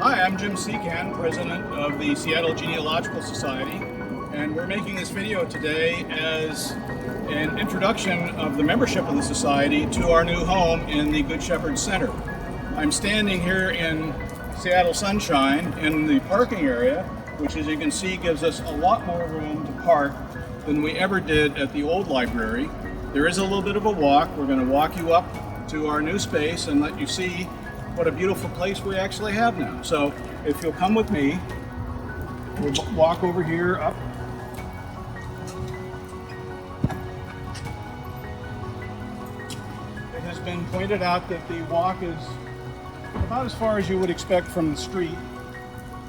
Hi, I'm Jim Secan, president of the Seattle Genealogical Society, and we're making this video today as an introduction of the membership of the Society to our new home in the Good Shepherd Center. I'm standing here in Seattle sunshine in the parking area, which as you can see gives us a lot more room to park than we ever did at the old library. There is a little bit of a walk. We're going to walk you up to our new space and let you see what a beautiful place we actually have now. So if you'll come with me, we'll walk over here up. It has been pointed out that the walk is about as far as you would expect from the street,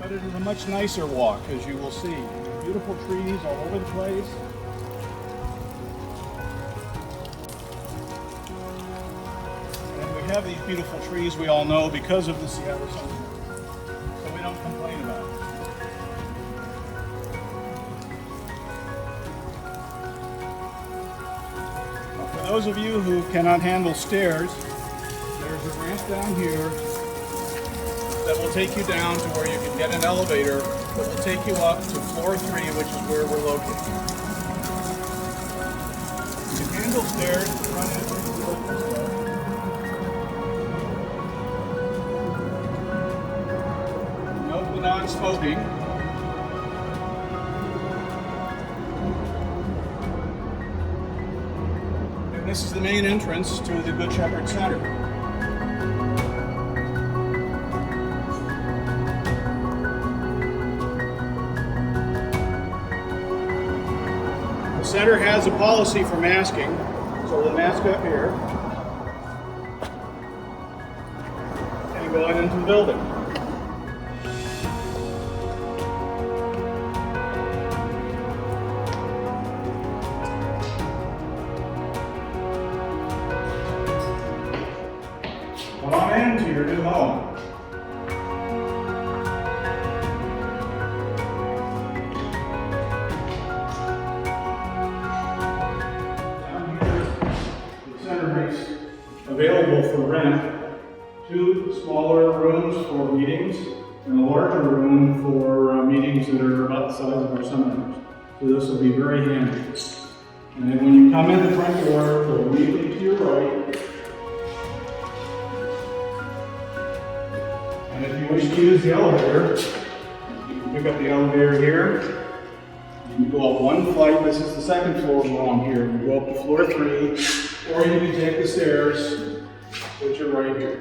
but it is a much nicer walk, as you will see. Beautiful trees all over the place. Have these beautiful trees we all know because of the Seattle sun, so we don't complain about it. Now, for those of you who cannot handle stairs, there's a ramp down here that will take you down to where you can get an elevator that will take you up to floor 3, which is where we're located. You can handle stairs to run into the building. Non-smoking. And this is the main entrance to the Good Shepherd Center. The center has a policy for masking, so we'll mask up here and go into the building. Come on into your new home. Down here, the center makes available for rent 2 smaller rooms for meetings and a larger room for meetings that are about the size of our seminars. So this will be very handy. And then when you come in the front door, go immediately to your right. And if you wish to use the elevator, you can pick up the elevator here. You can go up 1 flight. This is the 2nd floor along here. You go up to floor 3, or you can take the stairs, which are right here.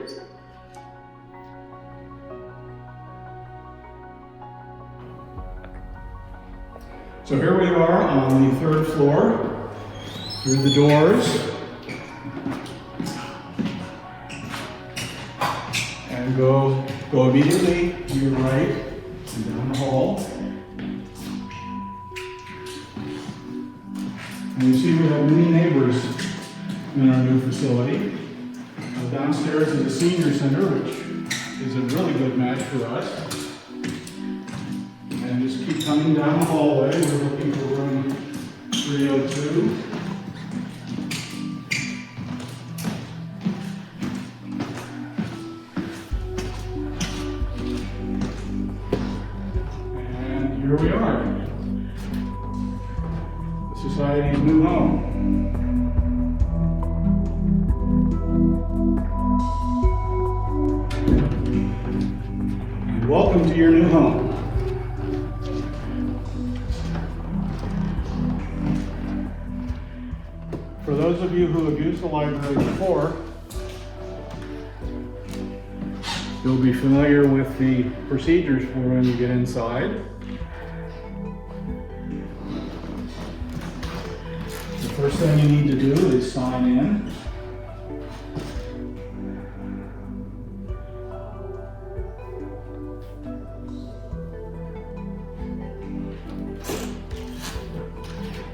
So here we are on the 3rd floor, through the doors. And go immediately to your right and down the hall. And you see we have many neighbors in our new facility. Downstairs is the senior center, which is a really good match for us. And just keep coming down the hallway. We're looking for room 302. Here we are, the Society's new home. And welcome to your new home. For those of you who have used the library before, you'll be familiar with the procedures for when you get inside. The first thing you need to do is sign in.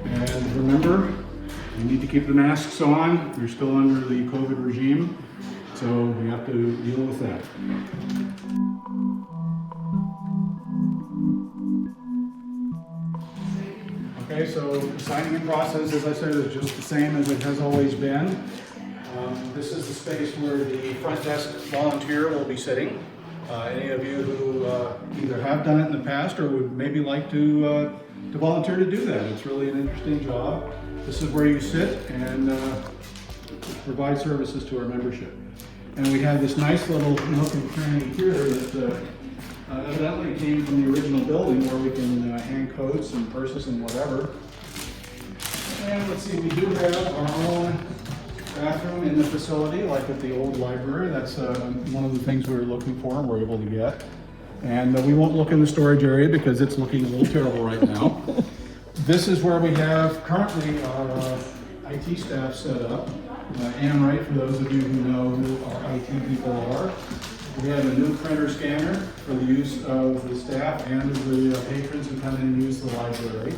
And remember, you need to keep the masks on. You're still under the COVID regime, so we have to deal with that. Okay, so the signing in process, as I said, is just the same as it has always been. This is the space where the front desk volunteer will be sitting. Any of you who either have done it in the past or would maybe like to volunteer to do that. It's really an interesting job. This is where you sit and provide services to our membership. And we have this nice little nook and cranny here that evidently came from the original building where we can hang coats and purses and whatever. And let's see, we do have our own bathroom in the facility, like at the old library. That's one of the things we were looking for and we're able to get. And we won't look in the storage area because it's looking a little terrible right now. This is where we have currently our IT staff set up. Ann Wright, for those of you who know who our IT people are. We have a new printer scanner for the use of the staff and the patrons who come in and use the library.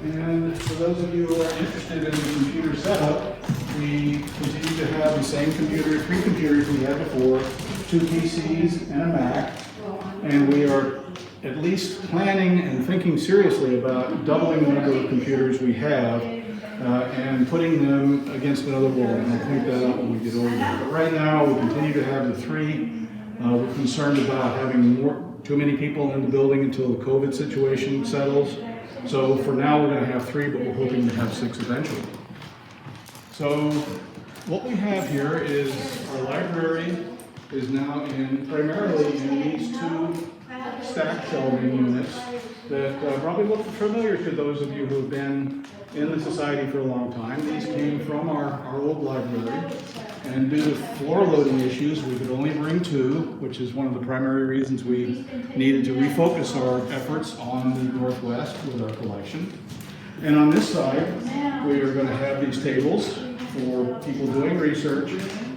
And for those of you who are interested in the computer setup, we continue to have the same computer, 3 computers we had before, 2 PCs and a Mac. And we are at least planning and thinking seriously about doubling the number of computers we have and putting them against another wall. And I'll point that out when we get over there. But right now, we continue to have the 3. We're concerned about having too many people in the building until the COVID situation settles. So for now, we're going to have 3, but we're hoping to have 6 eventually. So what we have here is our library is now primarily in these 2 stack shelving units that probably look familiar to those of you who have been in the society for a long time. These came from our old library, and due to floor loading issues, we could only bring 2, which is one of the primary reasons we needed to refocus our efforts on the Northwest with our collection. And on this side, we are going to have these tables for people doing research,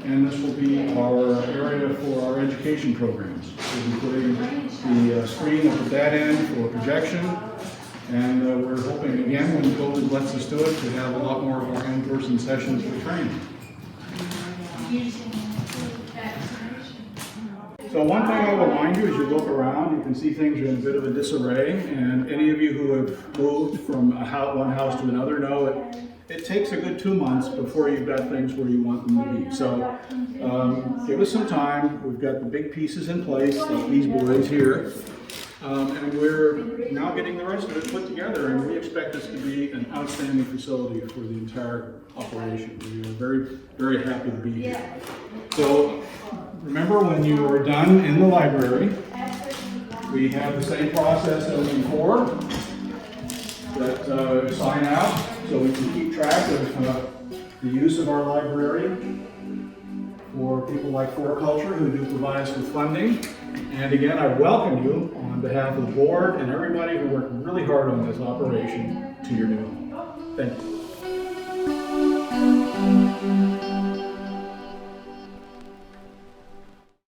and this will be our area for our education programs. We'll be putting the screen up at that end for projection, and we're hoping, again, when COVID lets us do it, to have a lot more of our in-person sessions for training. So one thing I'll remind you as you look around, you can see things are in a bit of a disarray, and any of you who have moved from one house to another know it takes a good 2 months before you've got things where you want them to be. So give us some time. We've got the big pieces in place, like these boys here, and we're now getting the rest of it put together, and we expect this to be an outstanding facility for the entire operation. We are very, very happy to be here. So remember, when you are done in the library, we have the same process as before, that sign out so we can keep track of the use of our library for people like Floriculture who do provide us with funding. And again, I welcome you on behalf of the board and everybody who worked really hard on this operation to your new home. Thank you.